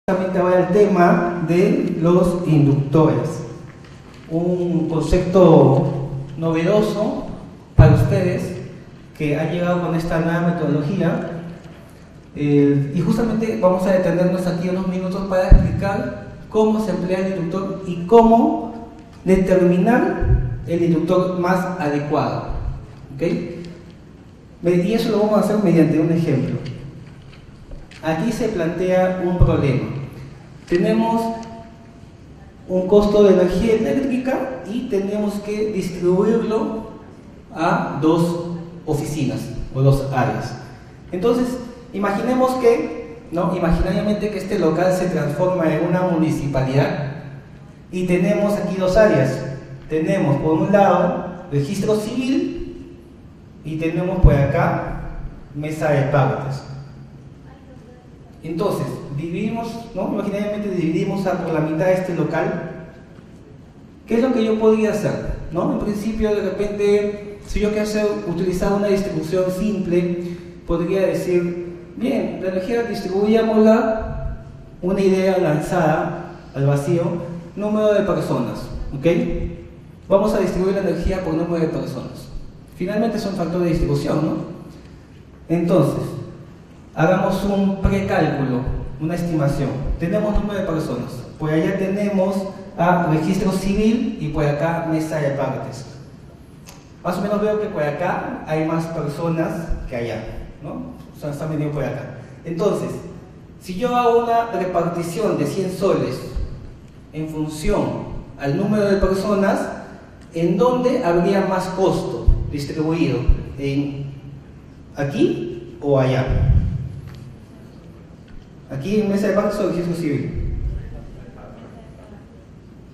Ahora el tema de los inductores, un concepto novedoso para ustedes que ha llegado con esta nueva metodología, y justamente vamos a detenernos aquí unos minutos para explicar cómo se emplea el inductor y cómo determinar el inductor más adecuado, ¿ok? Y eso lo vamos a hacer mediante un ejemplo. Aquí se plantea un problema. Tenemos un costo de energía eléctrica y tenemos que distribuirlo a dos oficinas o dos áreas. Entonces, imaginemos que, imaginariamente que este local se transforma en una municipalidad y tenemos aquí dos áreas. Tenemos por un lado registro civil y tenemos por acá mesa de partes. Entonces, dividimos, imaginariamente dividimos por la mitad este local. ¿Qué es lo que yo podría hacer? En principio, de repente, si yo quiero utilizar una distribución simple, podría decir, bien, la energía distribuyámosla, una idea lanzada al vacío, número de personas, ¿ok? Vamos a distribuir la energía por número de personas. Finalmente es un factor de distribución, ¿no? Entonces, hagamos un precálculo, una estimación. Tenemos número de personas. Por allá tenemos registro civil y por acá mesa de partes. Más o menos veo que por acá hay más personas que allá, ¿no? O sea, están veniendo por acá. Entonces, si yo hago una repartición de 100 soles en función al número de personas, ¿en dónde habría más costo distribuido? ¿En aquí o allá? Aquí en mesa de partes o registro civil.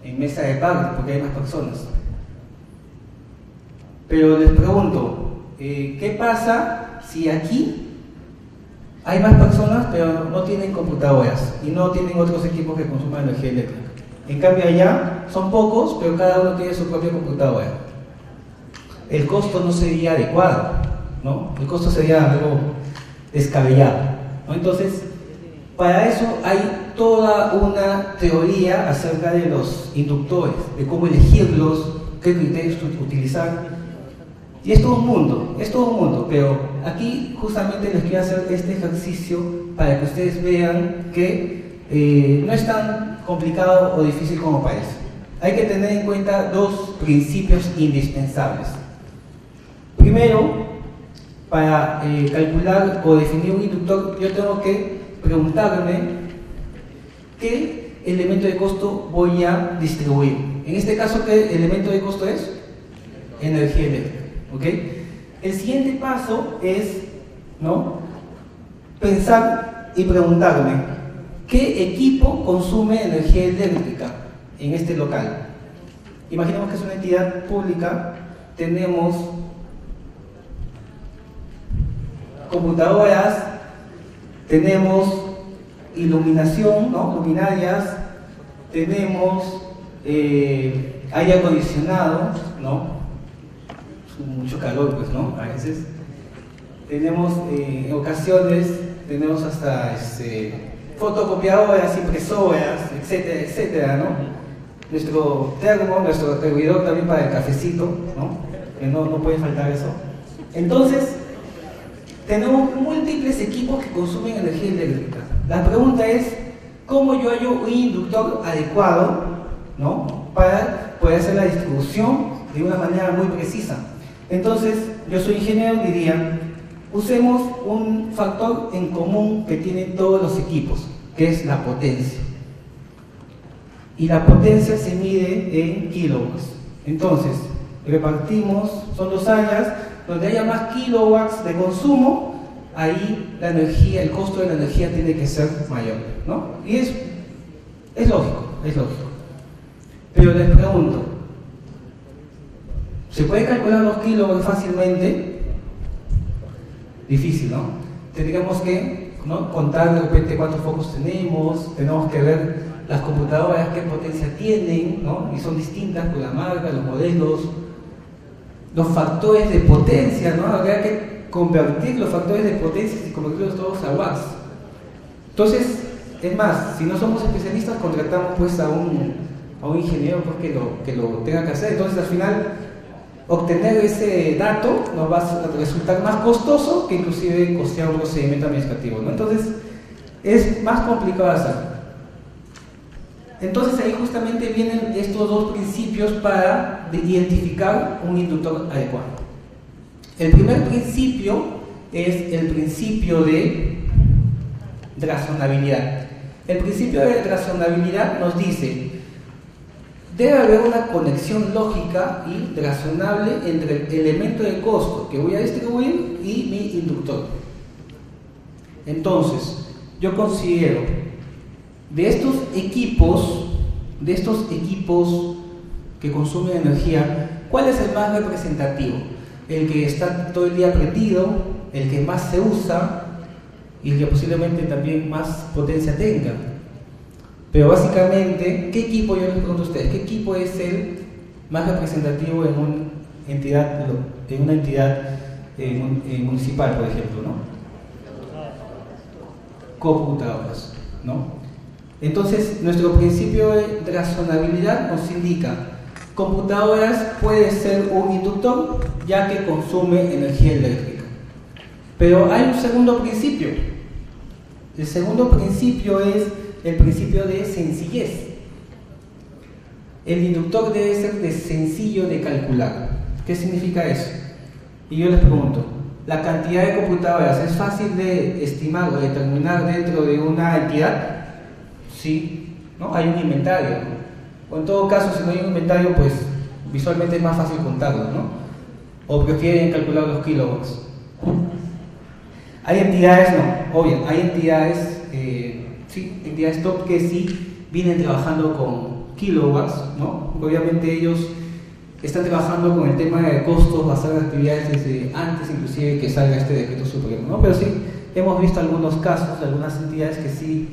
En mesa de partes, porque hay más personas. Pero les pregunto, ¿qué pasa si aquí hay más personas pero no tienen computadoras y no tienen otros equipos que consuman energía eléctrica? En cambio allá son pocos, pero cada uno tiene su propia computadora. El costo no sería adecuado, ¿no? El costo sería algo descabellado, ¿no? Entonces, para eso hay toda una teoría acerca de los inductores, de cómo elegirlos, qué criterios utilizar. Y es todo un mundo, pero aquí justamente les quiero hacer este ejercicio para que ustedes vean que no es tan complicado o difícil como parece. Hay que tener en cuenta dos principios indispensables. Primero, para calcular o definir un inductor, yo tengo que preguntarme qué elemento de costo voy a distribuir. En este caso, ¿qué elemento de costo es? Energía eléctrica, ¿ok? El siguiente paso es, pensar y preguntarme ¿qué equipo consume energía eléctrica en este local? Imaginemos que es una entidad pública, tenemos computadoras, tenemos iluminación, luminarias, tenemos aire acondicionado, mucho calor, pues, a veces. Tenemos, en ocasiones, tenemos hasta fotocopiadoras, impresoras, etcétera, etcétera, Nuestro termo, nuestro hervidor también para el cafecito, que no puede faltar eso. Entonces, tenemos múltiples equipos que consumen energía eléctrica. La pregunta es, ¿cómo yo hallo un inductor adecuado, para poder hacer la distribución de una manera muy precisa? Entonces, yo soy ingeniero y diría, usemos un factor en común que tienen todos los equipos, que es la potencia. Y la potencia se mide en kilowatts. Entonces, repartimos, son dos áreas, donde haya más kilowatts de consumo, ahí la energía, el costo de la energía tiene que ser mayor, Y es lógico, Pero les pregunto, ¿se puede calcular los kilowatts fácilmente? Difícil, Tendríamos que contar de repente cuántos focos tenemos que ver las computadoras qué potencia tienen, y son distintas por la marca, los modelos, los factores de potencia, Habría que convertir los factores de potencia y convertirlos todos a watts. Entonces, Es más, si no somos especialistas, contratamos pues a un ingeniero pues, que lo tenga que hacer. Entonces al final obtener ese dato nos va a resultar más costoso que inclusive costear un procedimiento administrativo, ¿no? Entonces es más complicado hacer. Entonces ahí justamente vienen estos dos principios para identificar un inductor adecuado. El primer principio es el principio de razonabilidad. El principio de razonabilidad nos dice: debe haber una conexión lógica y razonable entre el elemento de costo que voy a distribuir y mi inductor. Entonces, yo considero de estos equipos que consumen energía, ¿cuál es el más representativo? El que está todo el día prendido, el que más se usa y el que posiblemente también más potencia tenga. Pero básicamente, ¿qué equipo, yo les pregunto a ustedes, qué equipo es el más representativo en una entidad municipal, por ejemplo, ¿no? Computadoras, ¿no? Entonces, nuestro principio de razonabilidad nos indica: computadoras puede ser un inductor ya que consume energía eléctrica. Pero hay un segundo principio. El segundo principio es el principio de sencillez. El inductor debe ser sencillo de calcular. ¿Qué significa eso? Y yo les pregunto, ¿la cantidad de computadoras es fácil de estimar o determinar dentro de una entidad? Sí, ¿no? Hay un inventario, ¿no? O en todo caso, si no hay un inventario, pues visualmente es más fácil contarlo, ¿no? O prefieren calcular los kilowatts. Hay entidades, no, obvio, hay entidades, entidades top que sí vienen trabajando con kilowatts, ¿no? Obviamente ellos están trabajando con el tema de costos basados en actividades desde antes inclusive que salga este decreto supremo, ¿no? Pero sí, hemos visto algunos casos de algunas entidades que sí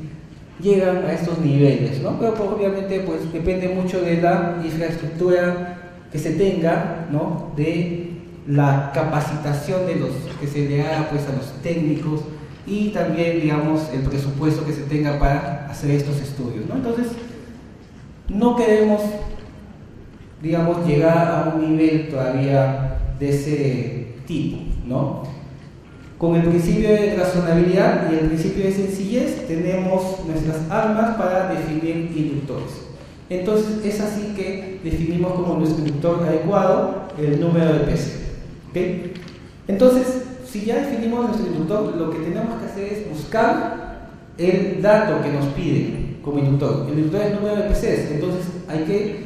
llegan a estos niveles, ¿no? Pero pues, obviamente pues depende mucho de la infraestructura que se tenga, ¿no? De la capacitación de los que se le haga pues a los técnicos y también, digamos, el presupuesto que se tenga para hacer estos estudios, ¿no? Entonces, no queremos, digamos, llegar a un nivel todavía de ese tipo, ¿no? Con el principio de razonabilidad y el principio de sencillez tenemos nuestras armas para definir inductores. Entonces es así que definimos como nuestro inductor adecuado el número de PC. ¿Okay? Entonces, si ya definimos nuestro inductor, lo que tenemos que hacer es buscar el dato que nos pide como inductor. El inductor es el número de PCs, entonces hay que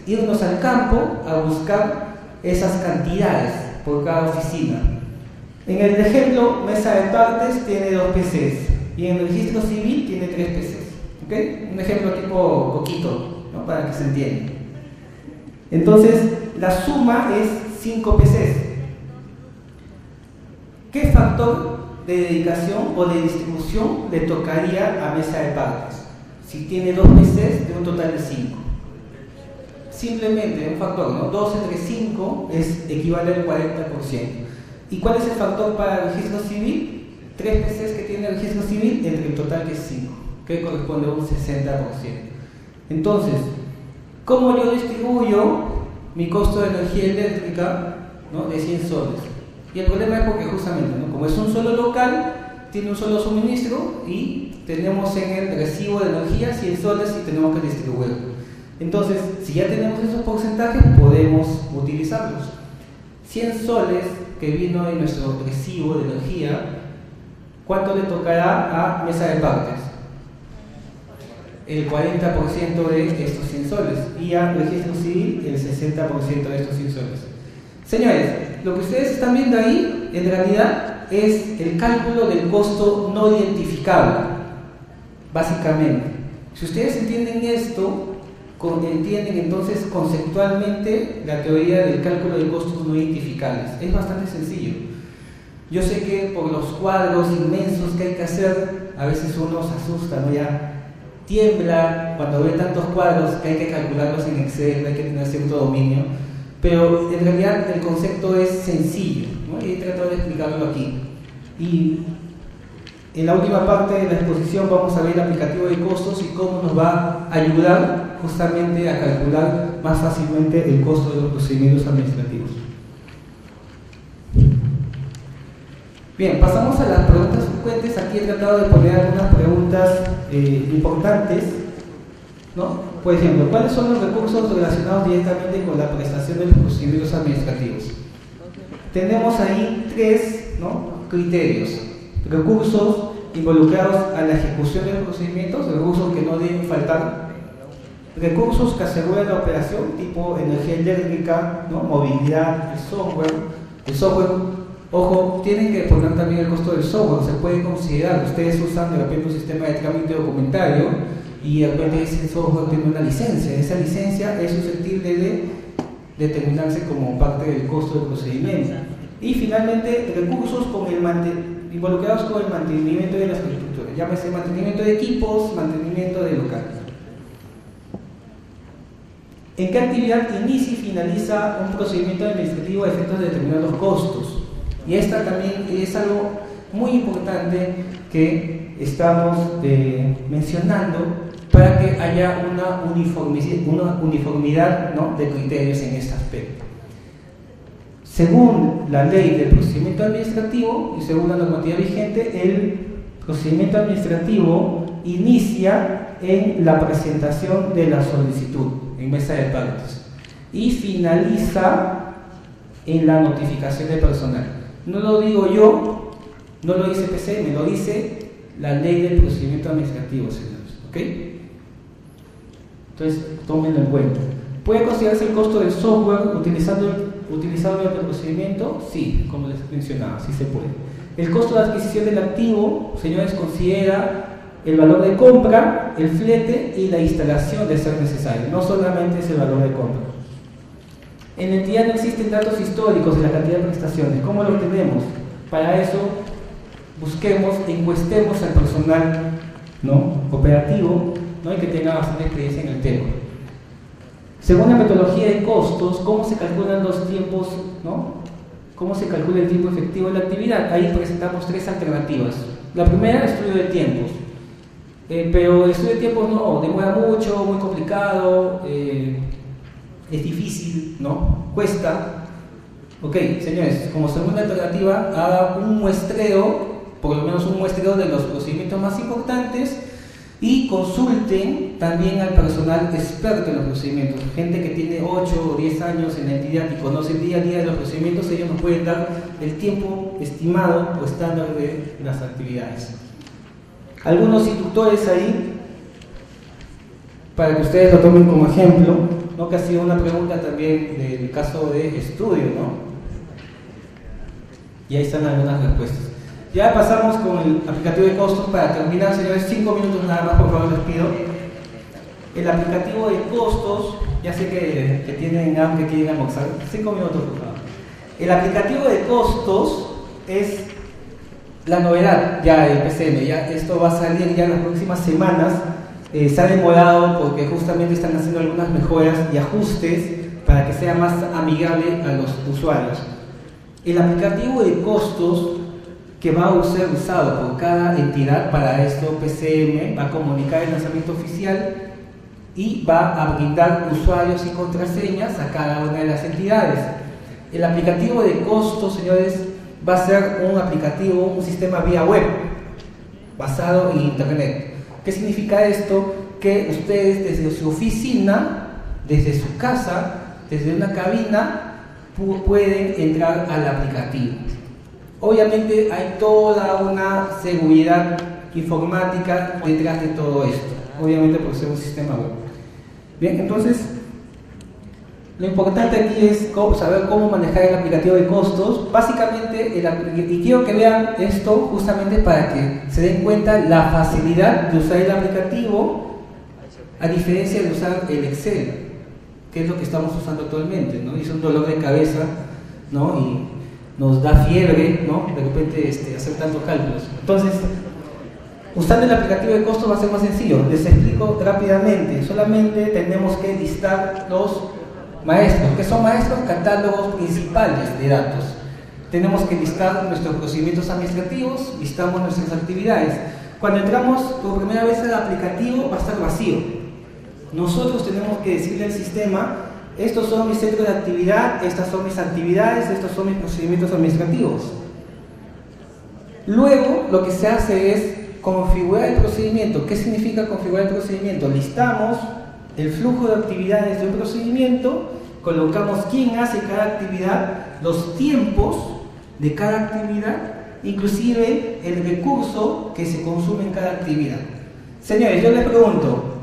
irnos al campo a buscar esas cantidades por cada oficina. En el ejemplo, mesa de partes tiene 2 PCs y en el registro civil tiene 3 PCs. ¿Okay? Un ejemplo tipo coquito, ¿no? Para que se entienda. Entonces, la suma es 5 PCs. ¿Qué factor de dedicación o de distribución le tocaría a mesa de partes? Si tiene 2 PCs de un total de 5. Simplemente un factor, ¿no? 2 entre 5 equivale al 40%. ¿Y cuál es el factor para el registro civil? 3 PCs que tiene el registro civil entre el total que es 5, que corresponde a un 60%. Entonces, ¿cómo yo distribuyo mi costo de energía eléctrica, ¿no? De 100 soles? Y el problema es porque justamente, ¿no? Como es un solo local, tiene un solo suministro y tenemos en el recibo de energía 100 soles y tenemos que distribuirlo. Entonces, si ya tenemos esos porcentajes, podemos utilizarlos. 100 soles que vino en nuestro recibo de energía, ¿cuánto le tocará a mesa de partes? El 40% de estos 100 soles y al registro civil el 60% de estos 100 soles. Señores, lo que ustedes están viendo ahí en realidad es el cálculo del costo no identificable, básicamente. Si ustedes entienden esto, entienden entonces conceptualmente la teoría del cálculo de costos no identificables. Es bastante sencillo. Yo sé que por los cuadros inmensos que hay que hacer, a veces uno se asusta, ¿no? Ya tiembla cuando ve tantos cuadros que hay que calcularlos en Excel, hay que tener cierto dominio, pero en realidad el concepto es sencillo, ¿no? Y he tratado de explicarlo aquí. Y En la última parte de la exposición vamos a ver el aplicativo de costos y cómo nos va a ayudar justamente a calcular más fácilmente el costo de los procedimientos administrativos. Bien, pasamos a las preguntas frecuentes. Aquí he tratado de poner algunas preguntas importantes, ¿no? Por ejemplo, ¿cuáles son los recursos relacionados directamente con la prestación de los procedimientos administrativos? Tenemos ahí tres, ¿no?, criterios: recursos involucrados a la ejecución de los procedimientos, recursos que no deben faltar, recursos que aseguran la operación, tipo energía eléctrica, ¿no?, movilidad, el software, ojo, tienen que poner también el costo del software. Se puede considerar, ustedes usan de repente un sistema de trámite documentario y de repente ese software tiene una licencia. Esa licencia es susceptible de determinarse como parte del costo del procedimiento. Y finalmente, recursos involucrados con el mantenimiento de la infraestructura, llámese mantenimiento de equipos, mantenimiento de locales. ¿En qué actividad inicia y finaliza un procedimiento administrativo a efectos de determinar los costos? Y esta también es algo muy importante que estamos mencionando para que haya una uniformidad, ¿no?, de criterios en este aspecto. Según la ley del procedimiento administrativo y según la normativa vigente, el procedimiento administrativo inicia en la presentación de la solicitud en mesa de partes y finaliza en la notificación de personal. No lo digo yo, no lo dice PCM, lo dice la ley del procedimiento administrativo, señores. ¿Ok? Entonces, tómenlo en cuenta. ¿Puede considerarse el costo del software utilizado en el procedimiento? Sí, como les mencionaba, sí se puede. El costo de adquisición del activo, señores, considera el valor de compra, el flete y la instalación de ser necesario. No solamente es el valor de compra. En la entidad no existen datos históricos de la cantidad de prestaciones. ¿Cómo lo obtenemos? Para eso, busquemos, encuestemos al personal, ¿no?, operativo, ¿no?, y que tenga bastante experiencia en el tema. Según la metodología de costos, ¿cómo se calculan los tiempos, ¿no? ¿Cómo se calcula el tiempo efectivo de la actividad? Ahí presentamos tres alternativas. La primera, estudio de tiempos. Pero el estudio de tiempos no demora mucho, muy complicado, es difícil, ¿no? Cuesta. Ok, señores, como segunda alternativa, haga un muestreo, por lo menos un muestreo de los procedimientos más importantes, y consulten también al personal experto en los procedimientos, gente que tiene 8 o 10 años en la entidad y conoce el día a día de los procedimientos. Ellos nos pueden dar el tiempo estimado o estándar de las actividades. Algunos inductores ahí, para que ustedes lo tomen como ejemplo, ¿no?, que ha sido una pregunta también del caso de estudio, ¿no? Y ahí están algunas respuestas. Ya pasamos con el aplicativo de costos. Para terminar, señores, 5 minutos nada más, por favor, les pido. El aplicativo de costos, ya sé que tienen hambre, que quieren almorzar. 5 minutos, por favor. El aplicativo de costos es la novedad ya del PCM. Ya esto va a salir ya en las próximas semanas. Se ha demorado porque justamente están haciendo algunas mejoras y ajustes para que sea más amigable a los usuarios. El aplicativo de costos que va a ser usado por cada entidad, para esto PCM va a comunicar el lanzamiento oficial y va a brindar usuarios y contraseñas a cada una de las entidades. El aplicativo de costos, señores, va a ser un aplicativo, un sistema vía web basado en internet. ¿Qué significa esto? Que ustedes desde su oficina, desde su casa, desde una cabina, pueden entrar al aplicativo. Obviamente hay toda una seguridad informática detrás de todo esto, obviamente por ser un sistema web. Bien, entonces lo importante aquí es saber cómo manejar el aplicativo de costos. Básicamente, y quiero que vean esto justamente para que se den cuenta la facilidad de usar el aplicativo a diferencia de usar el Excel, que es lo que estamos usando actualmente, ¿no? Y es un dolor de cabeza, ¿no? Y nos da fiebre, ¿no?, de repente hacer tantos cálculos. Entonces, usando el aplicativo de costos va a ser más sencillo. Les explico rápidamente. Solamente tenemos que listar los maestros. ¿Qué son maestros? Catálogos principales de datos. tenemos que listar nuestros procedimientos administrativos, listamos nuestras actividades. Cuando entramos por primera vez al aplicativo va a estar vacío. Nosotros tenemos que decirle al sistema: estos son mis centros de actividad, estas son mis actividades, estos son mis procedimientos administrativos. Luego lo que se hace es configurar el procedimiento. ¿Qué significa configurar el procedimiento? Listamos el flujo de actividades de un procedimiento, colocamos quién hace cada actividad, los tiempos de cada actividad, inclusive el recurso que se consume en cada actividad. Señores, yo les pregunto,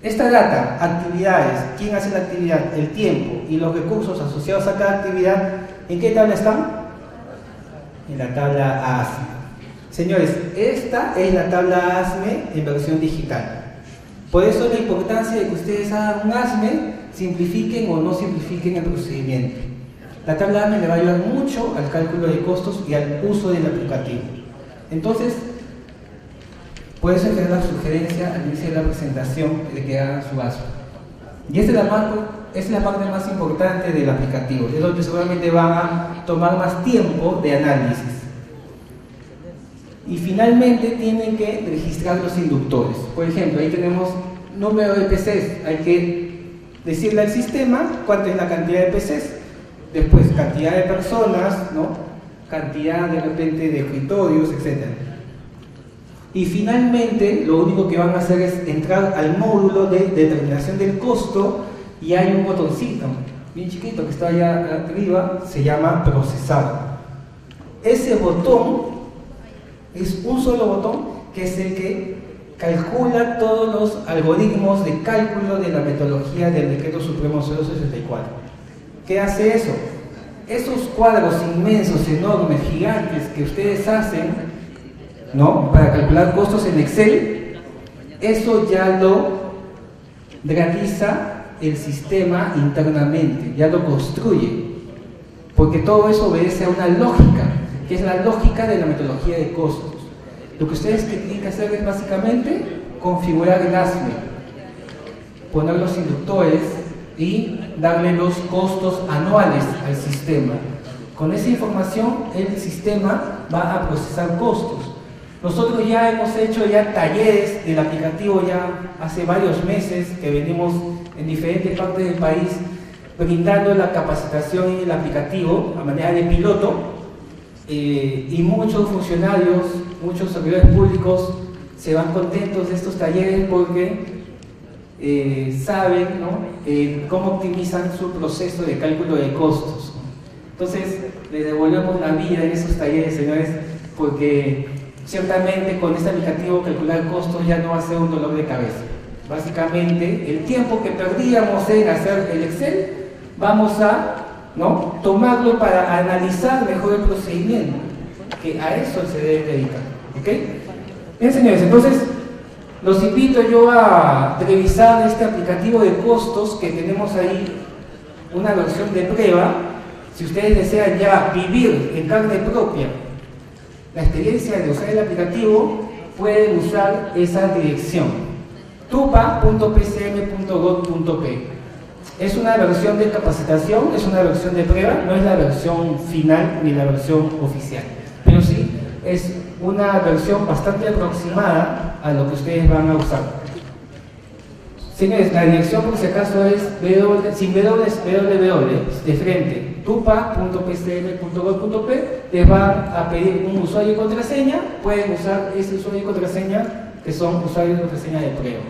esta data, actividades, quién hace la actividad, el tiempo y los recursos asociados a cada actividad, ¿en qué tabla están? En la tabla ASME. Señores, esta es la tabla ASME en versión digital. Por eso la importancia de que ustedes hagan un ASME, simplifiquen o no simplifiquen el procedimiento. La tabla ASME le va a ayudar mucho al cálculo de costos y al uso del aplicativo. Entonces, puede ser la sugerencia al inicio de la presentación de que hagan su ASME. Y esta es la parte más importante del aplicativo, es donde seguramente van a tomar más tiempo de análisis. Y finalmente tienen que registrar los inductores. Por ejemplo, ahí tenemos número de PCs. Hay que decirle al sistema cuánta es la cantidad de PCs. Después, cantidad de personas, ¿no? Cantidad de repente de escritorios, etc. Y finalmente, lo único que van a hacer es entrar al módulo de determinación del costo y hay un botoncito bien chiquito que está allá arriba, se llama procesar. Ese botón es un solo botón que es el que calcula todos los algoritmos de cálculo de la metodología del Decreto Supremo 064. ¿Qué hace eso? Esos cuadros inmensos, enormes, gigantes que ustedes hacen, ¿no?, para calcular costos en Excel, eso ya lo realiza el sistema internamente, ya lo construye, porque todo eso obedece a una lógica, que es la lógica de la metodología de costos. Lo que ustedes tienen que hacer es básicamente configurar el ASME, poner los inductores y darle los costos anuales al sistema. Con esa información el sistema va a procesar costos. Nosotros ya hemos hecho talleres del aplicativo ya hace varios meses que venimos en diferentes partes del país brindando la capacitación en el aplicativo a manera de piloto, y muchos funcionarios, muchos servidores públicos se van contentos de estos talleres porque saben, ¿no?, cómo optimizan su proceso de cálculo de costos. Entonces les devolvemos la vida en esos talleres, señores, porque ciertamente con este aplicativo calcular costos ya no va a ser un dolor de cabeza. Básicamente el tiempo que perdíamos en hacer el Excel vamos a, ¿no?, tomarlo para analizar mejor el procedimiento, que a eso se debe dedicar. ¿Ok? Bien, señores, entonces los invito yo a revisar este aplicativo de costos que tenemos ahí, una versión de prueba. Si ustedes desean ya vivir en carne propia la experiencia de usar el aplicativo, pueden usar esa dirección, tupa.pcm.gov.p. Es una versión de capacitación, es una versión de prueba, no es la versión final ni la versión oficial, pero sí es una versión bastante aproximada a lo que ustedes van a usar. Señores, la dirección por si acaso es sin www de frente, tupa.pcm.gov.p. les van a pedir un usuario y contraseña, pueden usar ese usuario y contraseña que son usuarios y contraseña de prueba.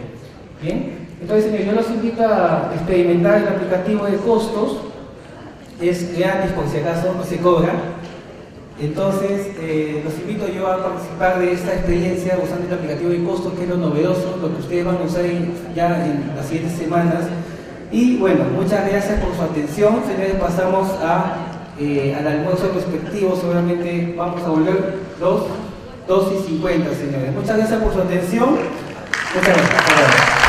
Bien, entonces señores, yo los invito a experimentar el aplicativo de costos, es gratis por si acaso, no se cobra. Entonces los invito yo a participar de esta experiencia usando el aplicativo de costos, que es lo novedoso, lo que ustedes van a usar ya en las siguientes semanas. Y bueno, muchas gracias por su atención, señores. Pasamos al almuerzo respectivo, seguramente vamos a volver 2:50, señores. Muchas gracias por su atención. Muchas gracias.